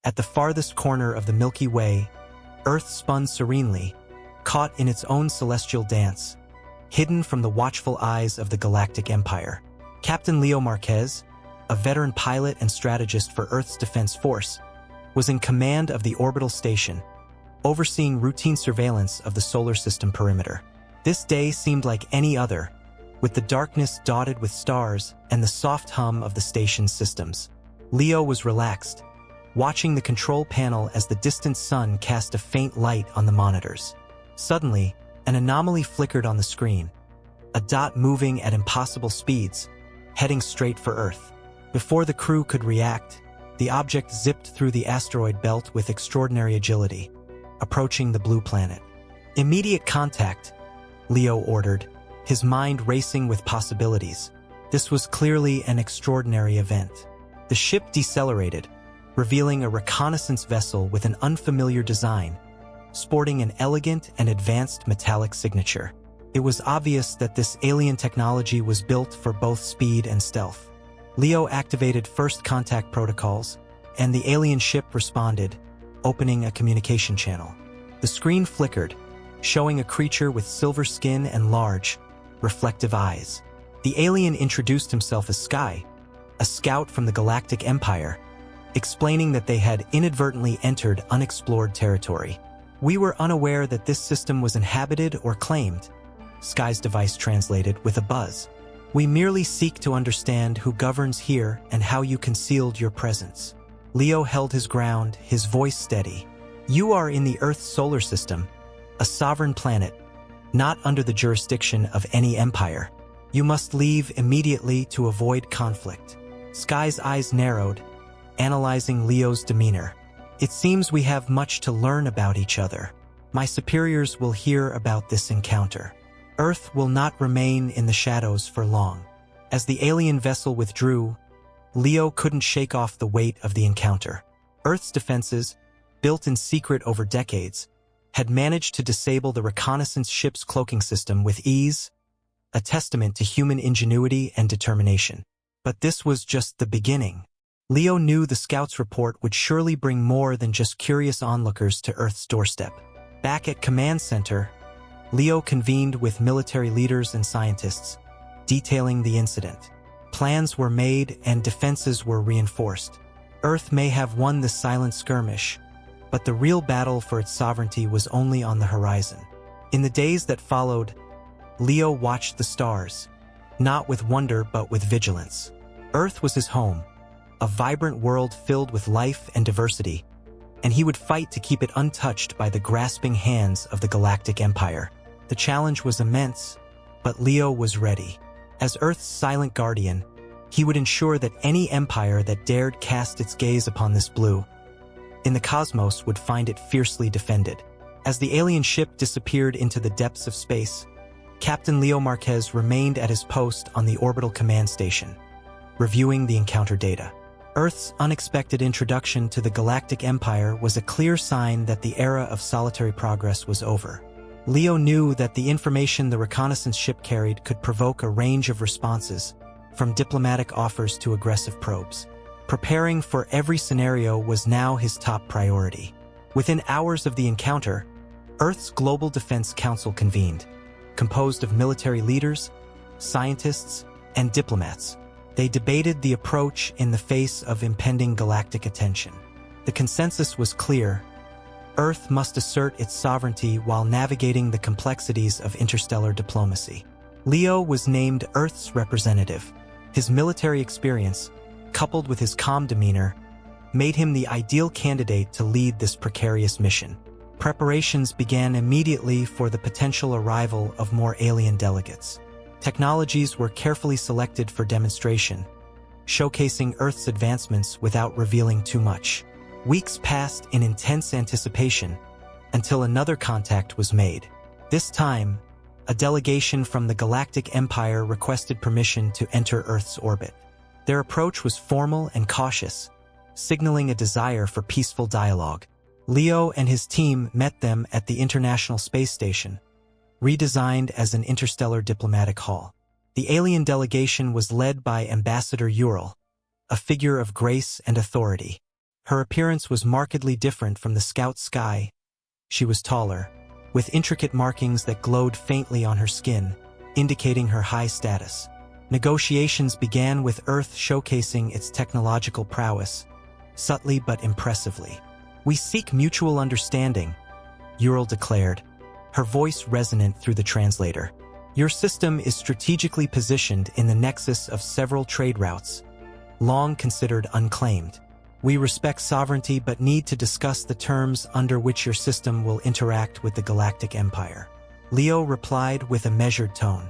At the farthest corner of the Milky Way, Earth spun serenely, caught in its own celestial dance, hidden from the watchful eyes of the Galactic Empire. Captain Leo Marquez, a veteran pilot and strategist for Earth's Defense Force, was in command of the orbital station, overseeing routine surveillance of the solar system perimeter. This day seemed like any other, with the darkness dotted with stars and the soft hum of the station's systems. Leo was relaxed, watching the control panel as the distant sun cast a faint light on the monitors. Suddenly, an anomaly flickered on the screen, a dot moving at impossible speeds, heading straight for Earth. Before the crew could react, the object zipped through the asteroid belt with extraordinary agility, approaching the blue planet. "Immediate contact," Leo ordered, his mind racing with possibilities. This was clearly an extraordinary event. The ship decelerated, revealing a reconnaissance vessel with an unfamiliar design, sporting an elegant and advanced metallic signature. It was obvious that this alien technology was built for both speed and stealth. Leo activated first contact protocols, and the alien ship responded, opening a communication channel. The screen flickered, showing a creature with silver skin and large, reflective eyes. The alien introduced himself as Sky, a scout from the Galactic Empire, explaining that they had inadvertently entered unexplored territory. "We were unaware that this system was inhabited or claimed," Sky's device translated with a buzz. "We merely seek to understand who governs here and how you concealed your presence." Leo held his ground, his voice steady. "You are in the Earth's solar system, a sovereign planet, not under the jurisdiction of any empire. You must leave immediately to avoid conflict." Sky's eyes narrowed, analyzing Leo's demeanor. "It seems we have much to learn about each other. My superiors will hear about this encounter. Earth will not remain in the shadows for long." As the alien vessel withdrew, Leo couldn't shake off the weight of the encounter. Earth's defenses, built in secret over decades, had managed to disable the reconnaissance ship's cloaking system with ease, a testament to human ingenuity and determination. But this was just the beginning. Leo knew the scout's report would surely bring more than just curious onlookers to Earth's doorstep. Back at Command Center, Leo convened with military leaders and scientists, detailing the incident. Plans were made and defenses were reinforced. Earth may have won the silent skirmish, but the real battle for its sovereignty was only on the horizon. In the days that followed, Leo watched the stars, not with wonder but with vigilance. Earth was his home, a vibrant world filled with life and diversity, and he would fight to keep it untouched by the grasping hands of the Galactic Empire. The challenge was immense, but Leo was ready. As Earth's silent guardian, he would ensure that any empire that dared cast its gaze upon this blue in the cosmos would find it fiercely defended. As the alien ship disappeared into the depths of space, Captain Leo Marquez remained at his post on the orbital command station, reviewing the encounter data. Earth's unexpected introduction to the Galactic Empire was a clear sign that the era of solitary progress was over. Leo knew that the information the reconnaissance ship carried could provoke a range of responses, from diplomatic offers to aggressive probes. Preparing for every scenario was now his top priority. Within hours of the encounter, Earth's Global Defense Council convened, composed of military leaders, scientists, and diplomats. They debated the approach in the face of impending galactic attention. The consensus was clear: Earth must assert its sovereignty while navigating the complexities of interstellar diplomacy. Leo was named Earth's representative. His military experience, coupled with his calm demeanor, made him the ideal candidate to lead this precarious mission. Preparations began immediately for the potential arrival of more alien delegates. Technologies were carefully selected for demonstration, showcasing Earth's advancements without revealing too much. Weeks passed in intense anticipation until another contact was made. This time, a delegation from the Galactic Empire requested permission to enter Earth's orbit. Their approach was formal and cautious, signaling a desire for peaceful dialogue. Leo and his team met them at the International Space Station, redesigned as an interstellar diplomatic hall. The alien delegation was led by Ambassador Ural, a figure of grace and authority. Her appearance was markedly different from the Scout Sky. She was taller, with intricate markings that glowed faintly on her skin, indicating her high status. Negotiations began with Earth showcasing its technological prowess, subtly but impressively. "We seek mutual understanding," Ural declared, her voice resonant through the translator. "Your system is strategically positioned in the nexus of several trade routes, long considered unclaimed. We respect sovereignty but need to discuss the terms under which your system will interact with the Galactic Empire." Leo replied with a measured tone.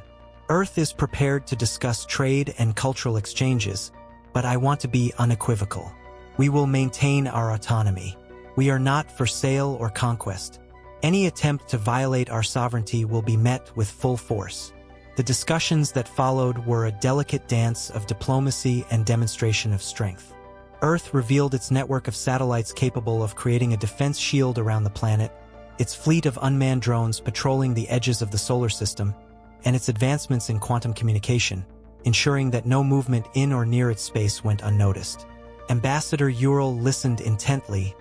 "Earth is prepared to discuss trade and cultural exchanges, but I want to be unequivocal. We will maintain our autonomy. We are not for sale or conquest. Any attempt to violate our sovereignty will be met with full force." The discussions that followed were a delicate dance of diplomacy and demonstration of strength. Earth revealed its network of satellites capable of creating a defense shield around the planet, its fleet of unmanned drones patrolling the edges of the solar system, and its advancements in quantum communication, ensuring that no movement in or near its space went unnoticed. Ambassador Ural listened intently,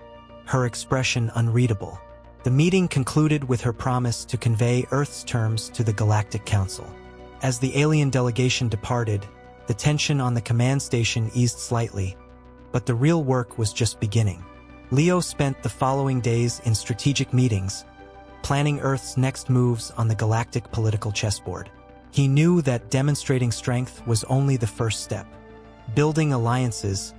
her expression unreadable. The meeting concluded with her promise to convey Earth's terms to the Galactic Council. As the alien delegation departed, the tension on the command station eased slightly, but the real work was just beginning. Leo spent the following days in strategic meetings, planning Earth's next moves on the galactic political chessboard. He knew that demonstrating strength was only the first step. Building alliances,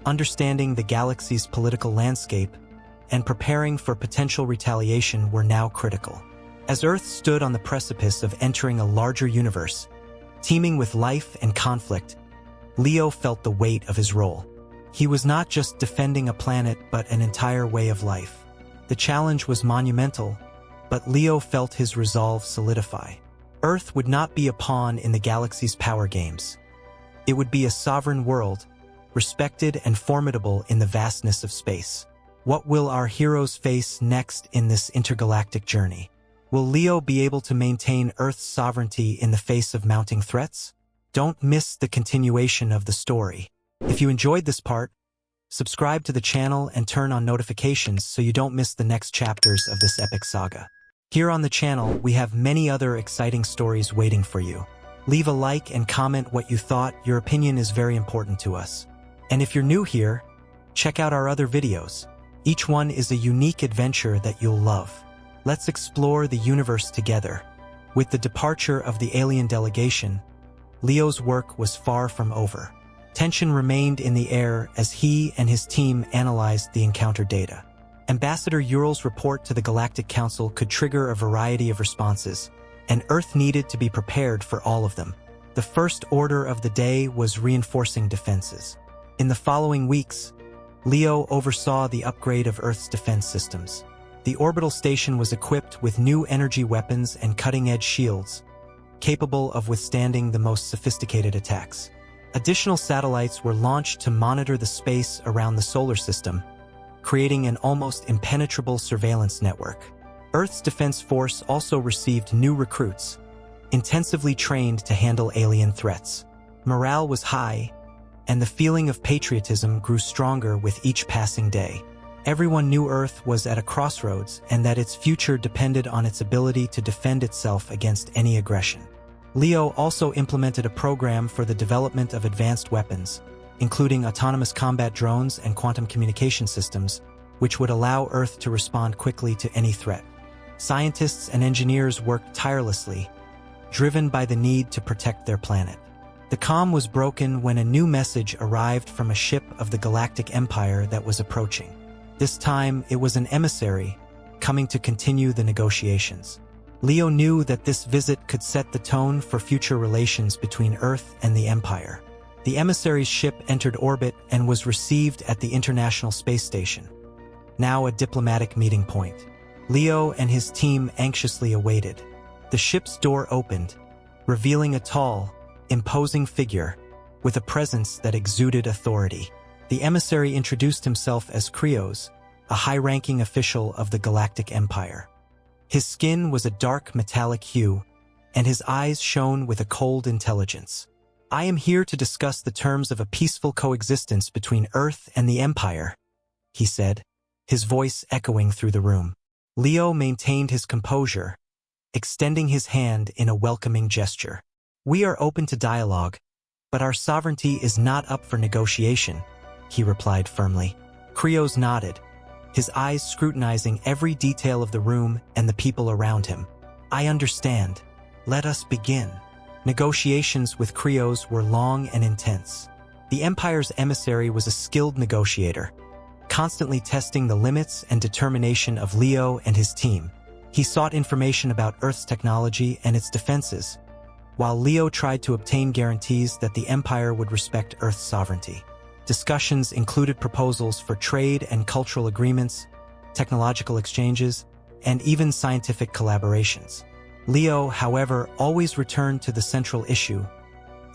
understanding the galaxy's political landscape, and preparing for potential retaliation were now critical. As Earth stood on the precipice of entering a larger universe, teeming with life and conflict, Leo felt the weight of his role. He was not just defending a planet but an entire way of life. The challenge was monumental, but Leo felt his resolve solidify. Earth would not be a pawn in the galaxy's power games. It would be a sovereign world, respected and formidable in the vastness of space. What will our heroes face next in this intergalactic journey? Will Leo be able to maintain Earth's sovereignty in the face of mounting threats? Don't miss the continuation of the story. If you enjoyed this part, subscribe to the channel and turn on notifications so you don't miss the next chapters of this epic saga. Here on the channel, we have many other exciting stories waiting for you. Leave a like and comment what you thought. Your opinion is very important to us. And if you're new here, check out our other videos. Each one is a unique adventure that you'll love. Let's explore the universe together. With the departure of the alien delegation, Leo's work was far from over. Tension remained in the air as he and his team analyzed the encounter data. Ambassador Ural's report to the Galactic Council could trigger a variety of responses, and Earth needed to be prepared for all of them. The first order of the day was reinforcing defenses. In the following weeks, Leo oversaw the upgrade of Earth's defense systems. The orbital station was equipped with new energy weapons and cutting-edge shields, capable of withstanding the most sophisticated attacks. Additional satellites were launched to monitor the space around the solar system, creating an almost impenetrable surveillance network. Earth's defense force also received new recruits, intensively trained to handle alien threats. Morale was high, and the feeling of patriotism grew stronger with each passing day. Everyone knew Earth was at a crossroads and that its future depended on its ability to defend itself against any aggression. Leo also implemented a program for the development of advanced weapons, including autonomous combat drones and quantum communication systems, which would allow Earth to respond quickly to any threat. Scientists and engineers worked tirelessly, driven by the need to protect their planet. The calm was broken when a new message arrived from a ship of the Galactic Empire that was approaching. This time, it was an emissary, coming to continue the negotiations. Leo knew that this visit could set the tone for future relations between Earth and the Empire. The emissary's ship entered orbit and was received at the International Space Station, now a diplomatic meeting point. Leo and his team anxiously awaited. The ship's door opened, revealing a tall, imposing figure with a presence that exuded authority. The emissary introduced himself as Krios, a high-ranking official of the Galactic Empire. His skin was a dark metallic hue, and his eyes shone with a cold intelligence. "I am here to discuss the terms of a peaceful coexistence between Earth and the Empire," he said, his voice echoing through the room. Leo maintained his composure, extending his hand in a welcoming gesture. "We are open to dialogue, but our sovereignty is not up for negotiation," he replied firmly. Krios nodded, his eyes scrutinizing every detail of the room and the people around him. "I understand. Let us begin." Negotiations with Krios were long and intense. The Empire's emissary was a skilled negotiator, constantly testing the limits and determination of Leo and his team. He sought information about Earth's technology and its defenses, while Leo tried to obtain guarantees that the Empire would respect Earth's sovereignty. Discussions included proposals for trade and cultural agreements, technological exchanges, and even scientific collaborations. Leo, however, always returned to the central issue: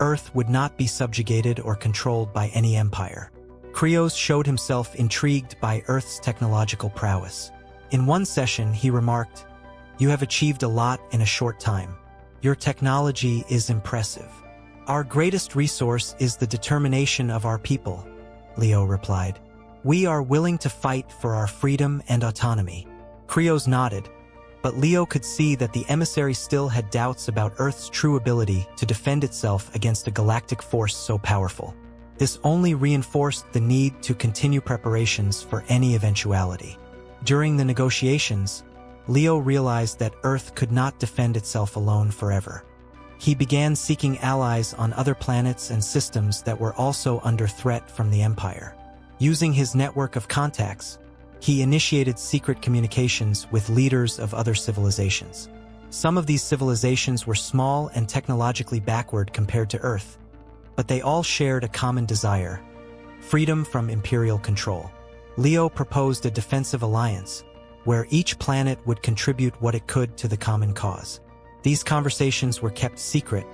Earth would not be subjugated or controlled by any empire. Krios showed himself intrigued by Earth's technological prowess. In one session, he remarked, "You have achieved a lot in a short time. Your technology is impressive." "Our greatest resource is the determination of our people," Leo replied. "We are willing to fight for our freedom and autonomy." Krios nodded, but Leo could see that the emissary still had doubts about Earth's true ability to defend itself against a galactic force so powerful. This only reinforced the need to continue preparations for any eventuality. During the negotiations, Leo realized that Earth could not defend itself alone forever. He began seeking allies on other planets and systems that were also under threat from the Empire. Using his network of contacts, he initiated secret communications with leaders of other civilizations. Some of these civilizations were small and technologically backward compared to Earth, but they all shared a common desire: freedom from imperial control. Leo proposed a defensive alliance, where each planet would contribute what it could to the common cause. These conversations were kept secret,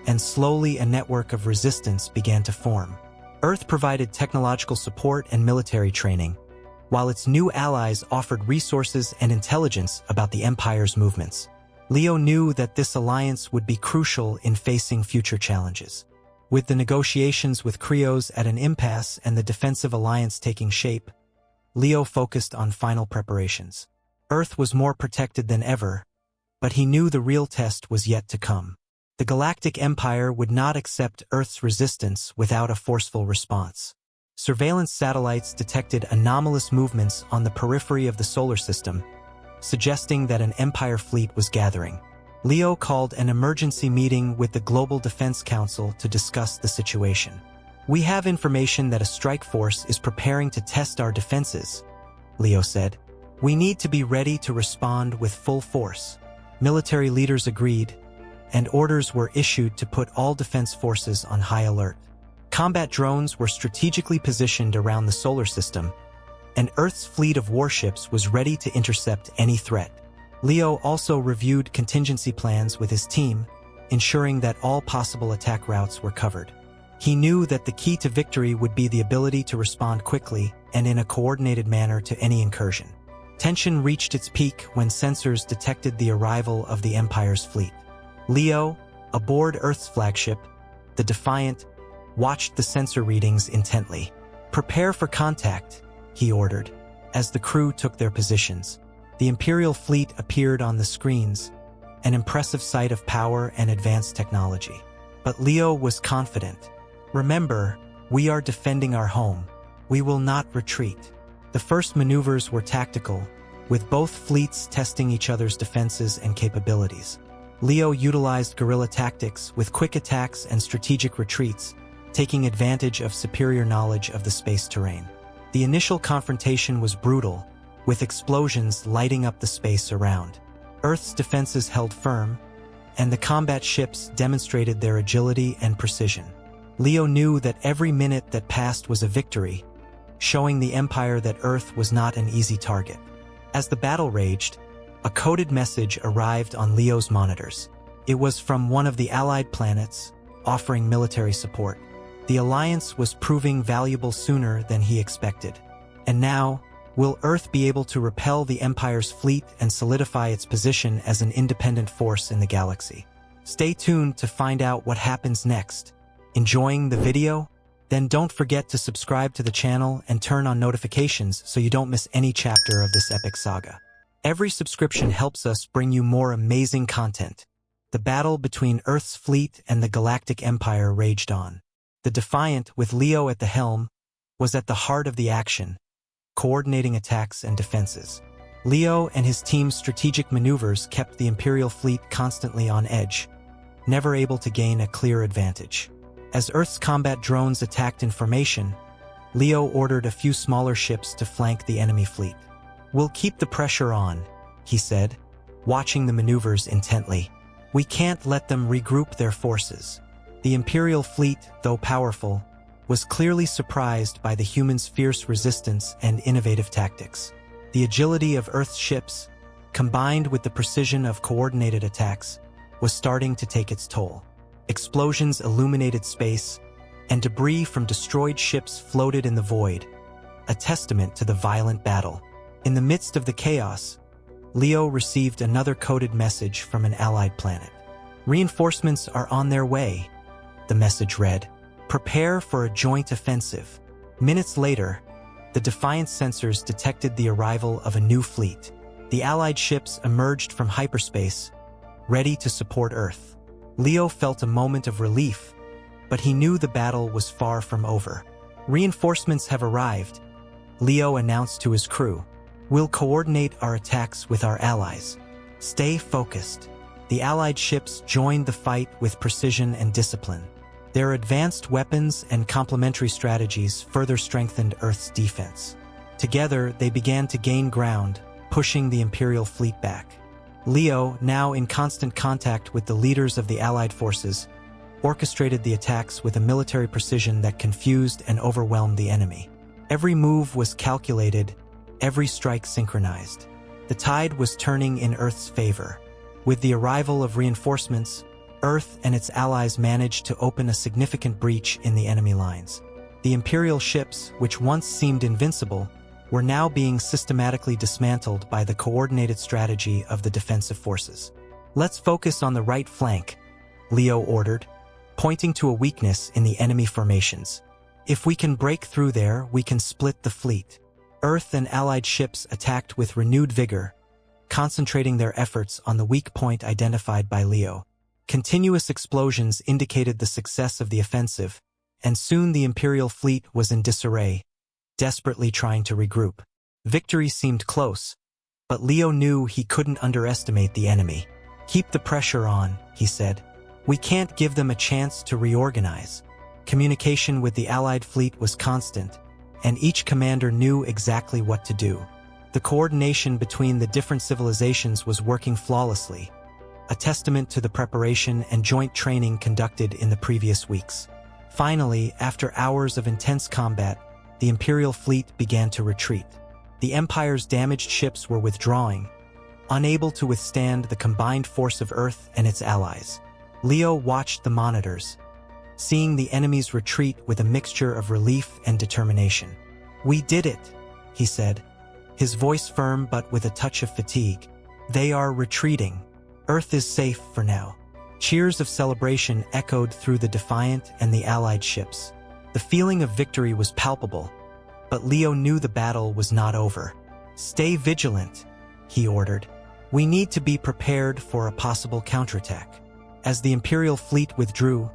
and slowly a network of resistance began to form. Earth provided technological support and military training, while its new allies offered resources and intelligence about the Empire's movements. Leo knew that this alliance would be crucial in facing future challenges. With the negotiations with Krios at an impasse and the defensive alliance taking shape, Leo focused on final preparations. Earth was more protected than ever, but he knew the real test was yet to come. The Galactic Empire would not accept Earth's resistance without a forceful response. Surveillance satellites detected anomalous movements on the periphery of the solar system, suggesting that an Empire fleet was gathering. Leo called an emergency meeting with the Global Defense Council to discuss the situation. "We have information that a strike force is preparing to test our defenses," Leo said. "We need to be ready to respond with full force." Military leaders agreed, and orders were issued to put all defense forces on high alert. Combat drones were strategically positioned around the solar system, and Earth's fleet of warships was ready to intercept any threat. Leo also reviewed contingency plans with his team, ensuring that all possible attack routes were covered. He knew that the key to victory would be the ability to respond quickly and in a coordinated manner to any incursion. Tension reached its peak when sensors detected the arrival of the Empire's fleet. Leo, aboard Earth's flagship, the Defiant, watched the sensor readings intently. "Prepare for contact," he ordered. As the crew took their positions, the Imperial fleet appeared on the screens, an impressive sight of power and advanced technology. But Leo was confident. "Remember, we are defending our home. We will not retreat." The first maneuvers were tactical, with both fleets testing each other's defenses and capabilities. Leo utilized guerrilla tactics with quick attacks and strategic retreats, taking advantage of superior knowledge of the space terrain. The initial confrontation was brutal, with explosions lighting up the space around. Earth's defenses held firm, and the combat ships demonstrated their agility and precision. Leo knew that every minute that passed was a victory, showing the Empire that Earth was not an easy target. As the battle raged, a coded message arrived on Leo's monitors. It was from one of the allied planets, offering military support. The alliance was proving valuable sooner than he expected. And now, will Earth be able to repel the Empire's fleet and solidify its position as an independent force in the galaxy? Stay tuned to find out what happens next. Enjoying the video? Then don't forget to subscribe to the channel and turn on notifications so you don't miss any chapter of this epic saga. Every subscription helps us bring you more amazing content. The battle between Earth's fleet and the Galactic Empire raged on. The Defiant, with Leo at the helm, was at the heart of the action, coordinating attacks and defenses. Leo and his team's strategic maneuvers kept the Imperial fleet constantly on edge, never able to gain a clear advantage. As Earth's combat drones attacked in formation, Leo ordered a few smaller ships to flank the enemy fleet. "We'll keep the pressure on," he said, watching the maneuvers intently. "We can't let them regroup their forces." The Imperial fleet, though powerful, was clearly surprised by the humans' fierce resistance and innovative tactics. The agility of Earth's ships, combined with the precision of coordinated attacks, was starting to take its toll. Explosions illuminated space, and debris from destroyed ships floated in the void, a testament to the violent battle. In the midst of the chaos, Leo received another coded message from an allied planet. "Reinforcements are on their way," the message read. "Prepare for a joint offensive." Minutes later, the Defiant sensors detected the arrival of a new fleet. The Allied ships emerged from hyperspace, ready to support Earth. Leo felt a moment of relief, but he knew the battle was far from over. "Reinforcements have arrived," Leo announced to his crew. "We'll coordinate our attacks with our allies. Stay focused." The Allied ships joined the fight with precision and discipline. Their advanced weapons and complementary strategies further strengthened Earth's defense. Together, they began to gain ground, pushing the Imperial fleet back. Leo, now in constant contact with the leaders of the Allied forces, orchestrated the attacks with a military precision that confused and overwhelmed the enemy. Every move was calculated, every strike synchronized. The tide was turning in Earth's favor. With the arrival of reinforcements, Earth and its allies managed to open a significant breach in the enemy lines. The Imperial ships, which once seemed invincible, were now being systematically dismantled by the coordinated strategy of the defensive forces. "Let's focus on the right flank," Leo ordered, pointing to a weakness in the enemy formations. "If we can break through there, we can split the fleet." Earth and Allied ships attacked with renewed vigor, concentrating their efforts on the weak point identified by Leo. Continuous explosions indicated the success of the offensive, and soon the Imperial fleet was in disarray, desperately trying to regroup. Victory seemed close, but Leo knew he couldn't underestimate the enemy. "Keep the pressure on," he said. "We can't give them a chance to reorganize." Communication with the Allied fleet was constant, and each commander knew exactly what to do. The coordination between the different civilizations was working flawlessly, a testament to the preparation and joint training conducted in the previous weeks. Finally, after hours of intense combat, the Imperial fleet began to retreat. The Empire's damaged ships were withdrawing, unable to withstand the combined force of Earth and its allies. Leo watched the monitors, seeing the enemy's retreat with a mixture of relief and determination. "We did it," he said, his voice firm but with a touch of fatigue. "They are retreating. Earth is safe for now." Cheers of celebration echoed through the Defiant and the Allied ships. The feeling of victory was palpable, but Leo knew the battle was not over. "Stay vigilant," he ordered. "We need to be prepared for a possible counterattack." As the Imperial fleet withdrew,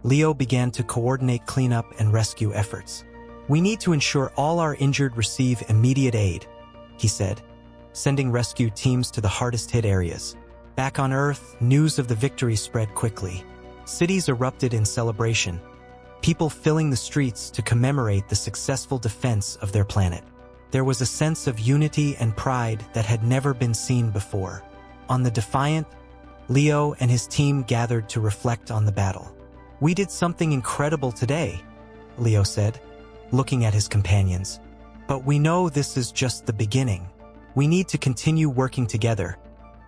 Leo began to coordinate cleanup and rescue efforts. "We need to ensure all our injured receive immediate aid," he said, sending rescue teams to the hardest-hit areas. Back on Earth, news of the victory spread quickly. Cities erupted in celebration, people filling the streets to commemorate the successful defense of their planet. There was a sense of unity and pride that had never been seen before. On the Defiant, Leo and his team gathered to reflect on the battle. "We did something incredible today," Leo said, looking at his companions. "But we know this is just the beginning. We need to continue working together,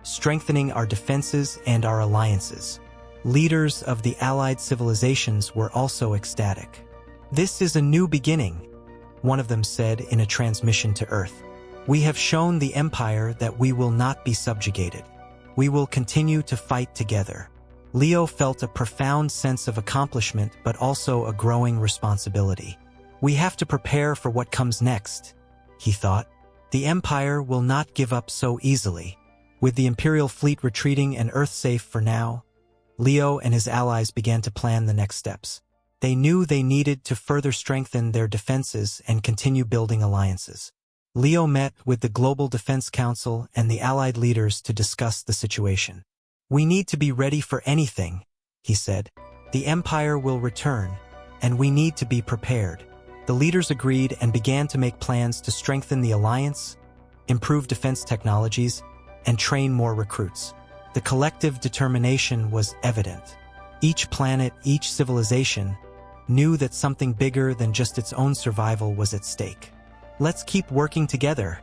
strengthening our defenses and our alliances." Leaders of the Allied civilizations were also ecstatic. "This is a new beginning," one of them said in a transmission to Earth. "We have shown the Empire that we will not be subjugated. We will continue to fight together." Leo felt a profound sense of accomplishment but also a growing responsibility. We have to prepare for what comes next, he thought. The Empire will not give up so easily. With the Imperial fleet retreating and Earth safe for now, Leo and his allies began to plan the next steps. They knew they needed to further strengthen their defenses and continue building alliances. Leo met with the Global Defense Council and the Allied leaders to discuss the situation. "We need to be ready for anything," he said. "The Empire will return, and we need to be prepared." The leaders agreed and began to make plans to strengthen the alliance, improve defense technologies, and train more recruits. The collective determination was evident. Each planet, each civilization, knew that something bigger than just its own survival was at stake. "Let's keep working together,"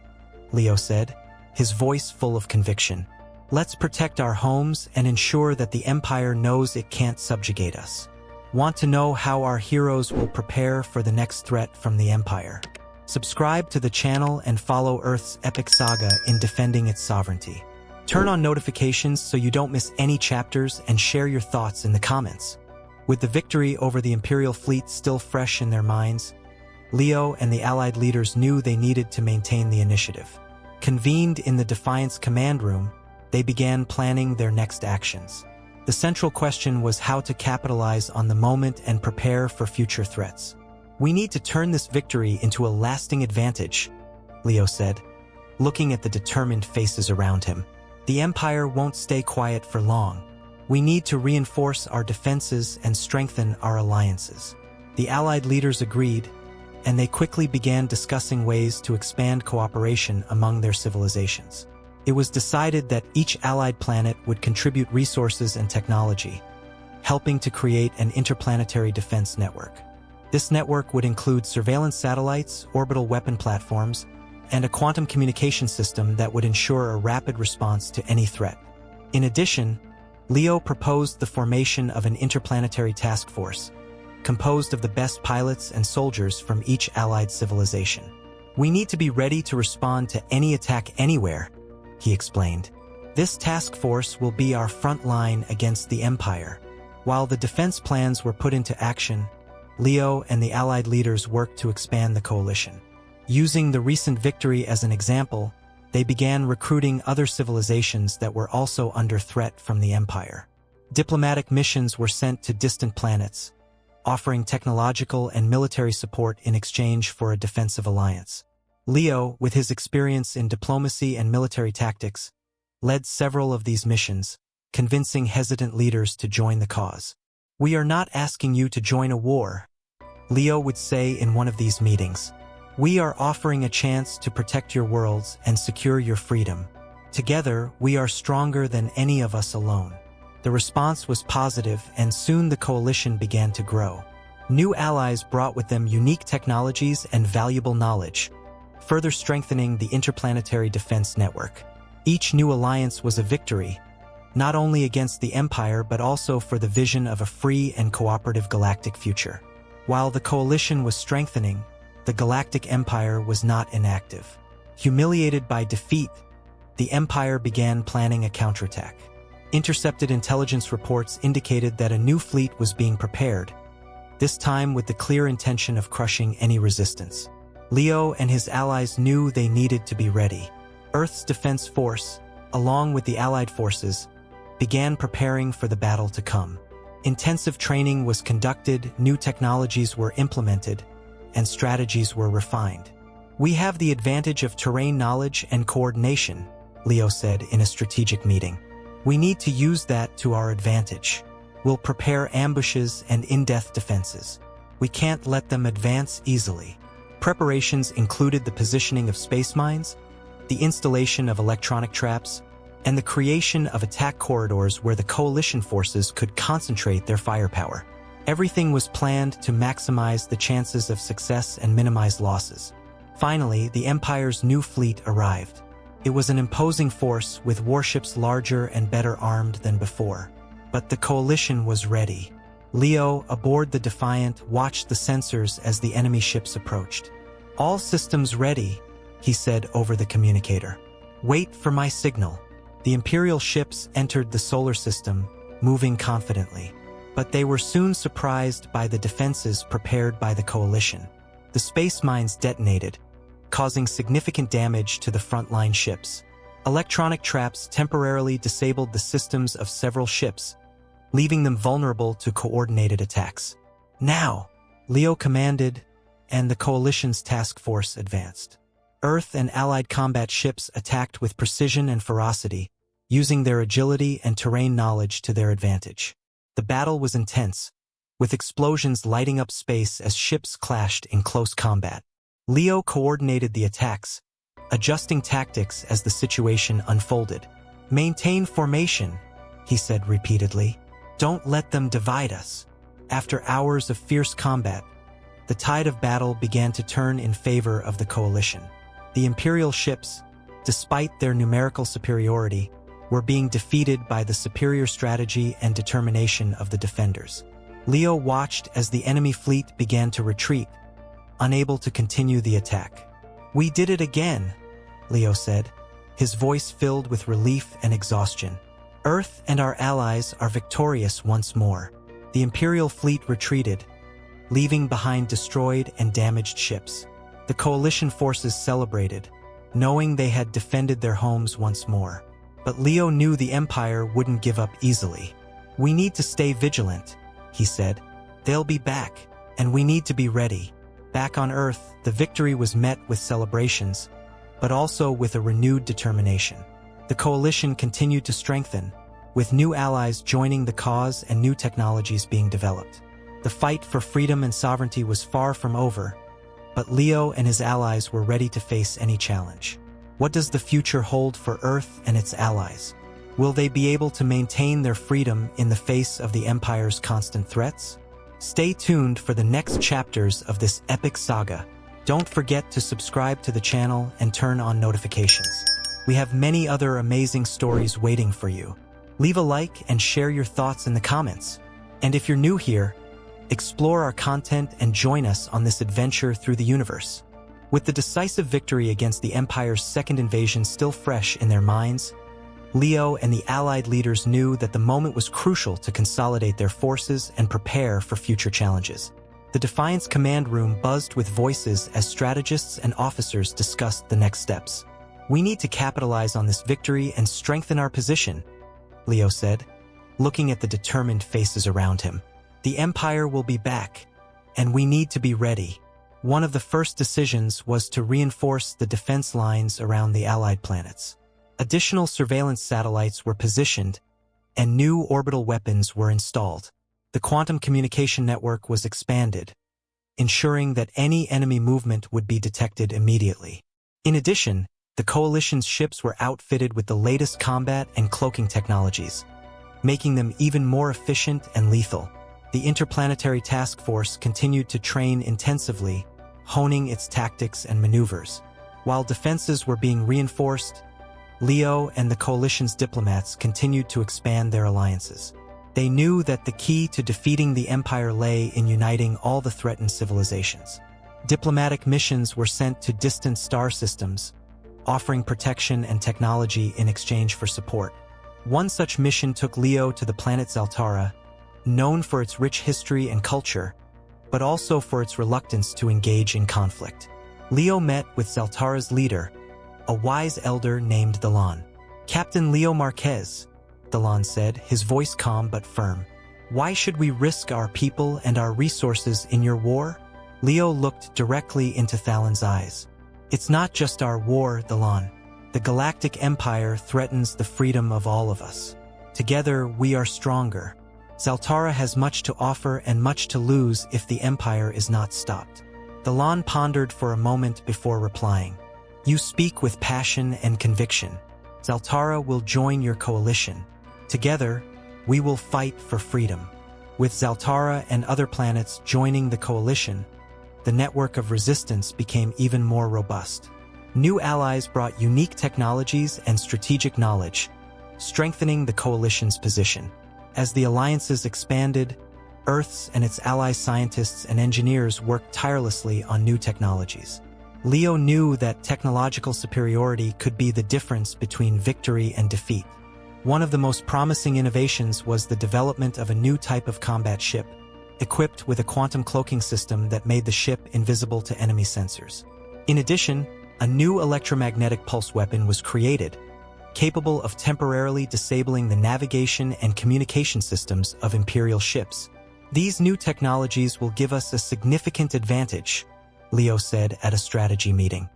Leo said, his voice full of conviction. "Let's protect our homes and ensure that the Empire knows it can't subjugate us." Want to know how our heroes will prepare for the next threat from the Empire? Subscribe to the channel and follow Earth's epic saga in defending its sovereignty. Turn on notifications so you don't miss any chapters and share your thoughts in the comments. With the victory over the Imperial fleet still fresh in their minds, Leo and the Allied leaders knew they needed to maintain the initiative. Convened in the Defiance command room, they began planning their next actions. The central question was how to capitalize on the moment and prepare for future threats. "We need to turn this victory into a lasting advantage," Leo said, looking at the determined faces around him. "The Empire won't stay quiet for long. We need to reinforce our defenses and strengthen our alliances." The Allied leaders agreed, and they quickly began discussing ways to expand cooperation among their civilizations. It was decided that each Allied planet would contribute resources and technology, helping to create an interplanetary defense network. This network would include surveillance satellites, orbital weapon platforms, and a quantum communication system that would ensure a rapid response to any threat. In addition, Leo proposed the formation of an interplanetary task force, composed of the best pilots and soldiers from each Allied civilization. "We need to be ready to respond to any attack anywhere," he explained. "This task force will be our front line against the Empire." While the defense plans were put into action, Leo and the Allied leaders worked to expand the coalition. Using the recent victory as an example, they began recruiting other civilizations that were also under threat from the Empire. Diplomatic missions were sent to distant planets, offering technological and military support in exchange for a defensive alliance. Leo, with his experience in diplomacy and military tactics, led several of these missions, convincing hesitant leaders to join the cause. "We are not asking you to join a war," Leo would say in one of these meetings. "We are offering a chance to protect your worlds and secure your freedom. Together, we are stronger than any of us alone." The response was positive, and soon the coalition began to grow. New allies brought with them unique technologies and valuable knowledge, further strengthening the interplanetary defense network. Each new alliance was a victory, not only against the Empire but also for the vision of a free and cooperative galactic future. While the coalition was strengthening, the Galactic Empire was not inactive. Humiliated by defeat, the Empire began planning a counterattack. Intercepted intelligence reports indicated that a new fleet was being prepared, this time with the clear intention of crushing any resistance. Leo and his allies knew they needed to be ready. Earth's defense force, along with the Allied forces, began preparing for the battle to come. Intensive training was conducted, new technologies were implemented, and strategies were refined. "We have the advantage of terrain knowledge and coordination," Leo said in a strategic meeting. "We need to use that to our advantage. We'll prepare ambushes and in-depth defenses. We can't let them advance easily." Preparations included the positioning of space mines, the installation of electronic traps, and the creation of attack corridors where the coalition forces could concentrate their firepower. Everything was planned to maximize the chances of success and minimize losses. Finally, the Empire's new fleet arrived. It was an imposing force with warships larger and better armed than before. But the coalition was ready. Leo, aboard the Defiant, watched the sensors as the enemy ships approached. "All systems ready," he said over the communicator. "Wait for my signal." The Imperial ships entered the solar system, moving confidently. But they were soon surprised by the defenses prepared by the coalition. The space mines detonated, causing significant damage to the frontline ships. Electronic traps temporarily disabled the systems of several ships, leaving them vulnerable to coordinated attacks. Now, Leo commanded, and the coalition's task force advanced. Earth and allied combat ships attacked with precision and ferocity, using their agility and terrain knowledge to their advantage. The battle was intense, with explosions lighting up space as ships clashed in close combat. Leo coordinated the attacks, adjusting tactics as the situation unfolded. "Maintain formation," he said repeatedly. "Don't let them divide us." After hours of fierce combat, the tide of battle began to turn in favor of the coalition. The Imperial ships, despite their numerical superiority, were being defeated by the superior strategy and determination of the defenders. Leo watched as the enemy fleet began to retreat, unable to continue the attack. "We did it again," Leo said, his voice filled with relief and exhaustion. "Earth and our allies are victorious once more." The Imperial fleet retreated, leaving behind destroyed and damaged ships. The coalition forces celebrated, knowing they had defended their homes once more. But Leo knew the Empire wouldn't give up easily. "We need to stay vigilant," he said. "They'll be back, and we need to be ready." Back on Earth, the victory was met with celebrations, but also with a renewed determination. The coalition continued to strengthen, with new allies joining the cause and new technologies being developed. The fight for freedom and sovereignty was far from over, but Leo and his allies were ready to face any challenge. What does the future hold for Earth and its allies? Will they be able to maintain their freedom in the face of the Empire's constant threats? Stay tuned for the next chapters of this epic saga. Don't forget to subscribe to the channel and turn on notifications. We have many other amazing stories waiting for you. Leave a like and share your thoughts in the comments. And if you're new here, explore our content and join us on this adventure through the universe. With the decisive victory against the Empire's second invasion still fresh in their minds, Leo and the Allied leaders knew that the moment was crucial to consolidate their forces and prepare for future challenges. The Defiance command room buzzed with voices as strategists and officers discussed the next steps. "We need to capitalize on this victory and strengthen our position," Leo said, looking at the determined faces around him. "The Empire will be back, and we need to be ready." One of the first decisions was to reinforce the defense lines around the Allied planets. Additional surveillance satellites were positioned, and new orbital weapons were installed. The quantum communication network was expanded, ensuring that any enemy movement would be detected immediately. In addition, the coalition's ships were outfitted with the latest combat and cloaking technologies, making them even more efficient and lethal. The Interplanetary Task Force continued to train intensively, honing its tactics and maneuvers. While defenses were being reinforced, Leo and the coalition's diplomats continued to expand their alliances. They knew that the key to defeating the Empire lay in uniting all the threatened civilizations. Diplomatic missions were sent to distant star systems, offering protection and technology in exchange for support. One such mission took Leo to the planet Zaltara, known for its rich history and culture, but also for its reluctance to engage in conflict. Leo met with Zaltara's leader, a wise elder named Dalon. "Captain Leo Marquez," Dalon said, his voice calm but firm. "Why should we risk our people and our resources in your war?" Leo looked directly into Thalan's eyes. "It's not just our war, Dalon. The Galactic Empire threatens the freedom of all of us. Together, we are stronger. Zaltara has much to offer and much to lose if the Empire is not stopped." Dalon pondered for a moment before replying. "You speak with passion and conviction. Zaltara will join your coalition. Together, we will fight for freedom." With Zaltara and other planets joining the coalition, the network of resistance became even more robust. New allies brought unique technologies and strategic knowledge, strengthening the coalition's position. As the alliances expanded, Earth's and its ally scientists and engineers worked tirelessly on new technologies. Leo knew that technological superiority could be the difference between victory and defeat. One of the most promising innovations was the development of a new type of combat ship, equipped with a quantum cloaking system that made the ship invisible to enemy sensors. In addition, a new electromagnetic pulse weapon was created, capable of temporarily disabling the navigation and communication systems of Imperial ships. These new technologies will give us a significant advantage, Leo said at a strategy meeting.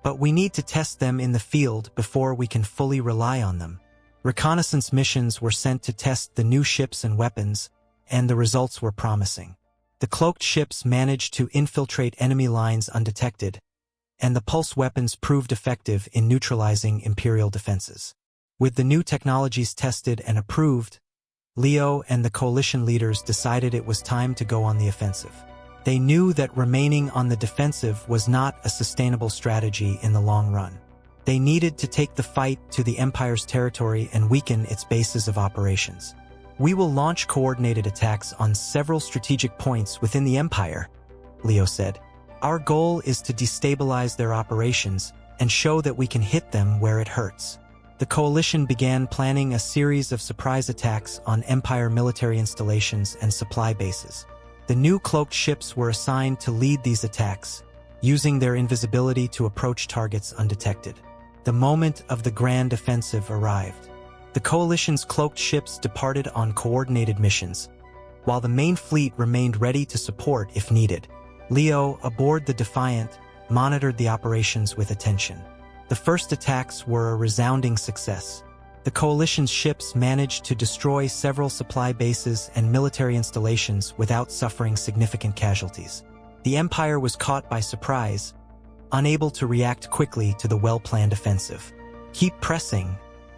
But we need to test them in the field before we can fully rely on them. Reconnaissance missions were sent to test the new ships and weapons, and the results were promising. The cloaked ships managed to infiltrate enemy lines undetected, and the pulse weapons proved effective in neutralizing Imperial defenses. With the new technologies tested and approved, Leo and the coalition leaders decided it was time to go on the offensive. They knew that remaining on the defensive was not a sustainable strategy in the long run. They needed to take the fight to the Empire's territory and weaken its bases of operations. We will launch coordinated attacks on several strategic points within the Empire, Leo said. Our goal is to destabilize their operations and show that we can hit them where it hurts. The coalition began planning a series of surprise attacks on Empire military installations and supply bases. The new cloaked ships were assigned to lead these attacks, using their invisibility to approach targets undetected. The moment of the grand offensive arrived. The coalition's cloaked ships departed on coordinated missions, while the main fleet remained ready to support if needed. Leo, aboard the Defiant, monitored the operations with attention. The first attacks were a resounding success. The coalition's ships managed to destroy several supply bases and military installations without suffering significant casualties. The Empire was caught by surprise, unable to react quickly to the well-planned offensive. "Keep pressing,"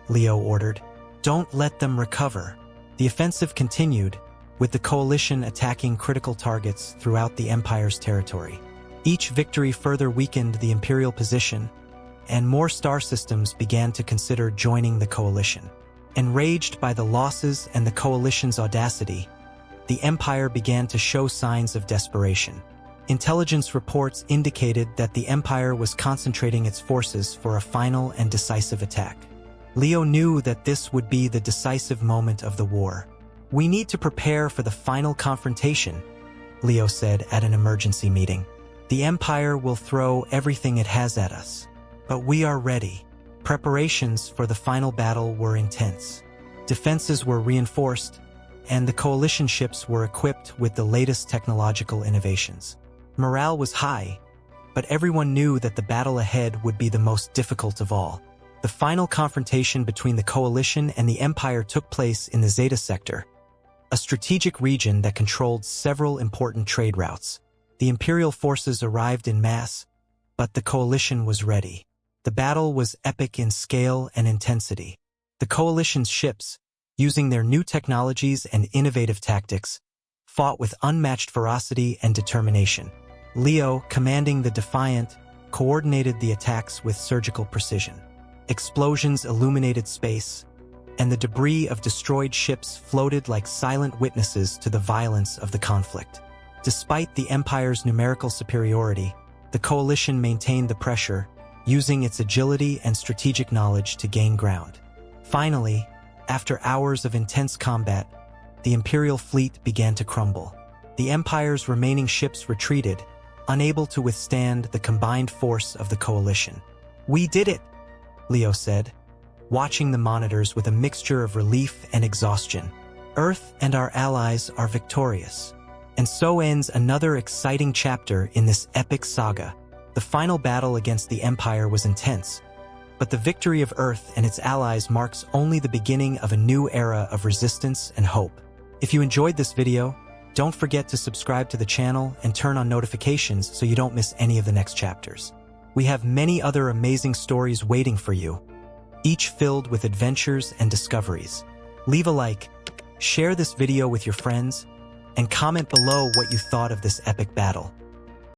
Leo ordered. "Don't let them recover." The offensive continued, with the coalition attacking critical targets throughout the Empire's territory. Each victory further weakened the Imperial position, and more star systems began to consider joining the coalition. Enraged by the losses and the coalition's audacity, the Empire began to show signs of desperation. Intelligence reports indicated that the Empire was concentrating its forces for a final and decisive attack. Leo knew that this would be the decisive moment of the war. "We need to prepare for the final confrontation," Leo said at an emergency meeting. "The Empire will throw everything it has at us. But we are ready." Preparations for the final battle were intense. Defenses were reinforced, and the coalition ships were equipped with the latest technological innovations. Morale was high, but everyone knew that the battle ahead would be the most difficult of all. The final confrontation between the coalition and the Empire took place in the Zeta sector, a strategic region that controlled several important trade routes. The Imperial forces arrived in mass, but the coalition was ready. The battle was epic in scale and intensity. The coalition's ships, using their new technologies and innovative tactics, fought with unmatched ferocity and determination. Leo, commanding the Defiant, coordinated the attacks with surgical precision. Explosions illuminated space, and the debris of destroyed ships floated like silent witnesses to the violence of the conflict. Despite the Empire's numerical superiority, the coalition maintained the pressure, using its agility and strategic knowledge to gain ground. Finally, after hours of intense combat, the Imperial fleet began to crumble. The Empire's remaining ships retreated, unable to withstand the combined force of the coalition. "We did it," Leo said, watching the monitors with a mixture of relief and exhaustion. "Earth and our allies are victorious." And so ends another exciting chapter in this epic saga. The final battle against the Empire was intense, but the victory of Earth and its allies marks only the beginning of a new era of resistance and hope. If you enjoyed this video, don't forget to subscribe to the channel and turn on notifications so you don't miss any of the next chapters. We have many other amazing stories waiting for you, each filled with adventures and discoveries. Leave a like, share this video with your friends, and comment below what you thought of this epic battle.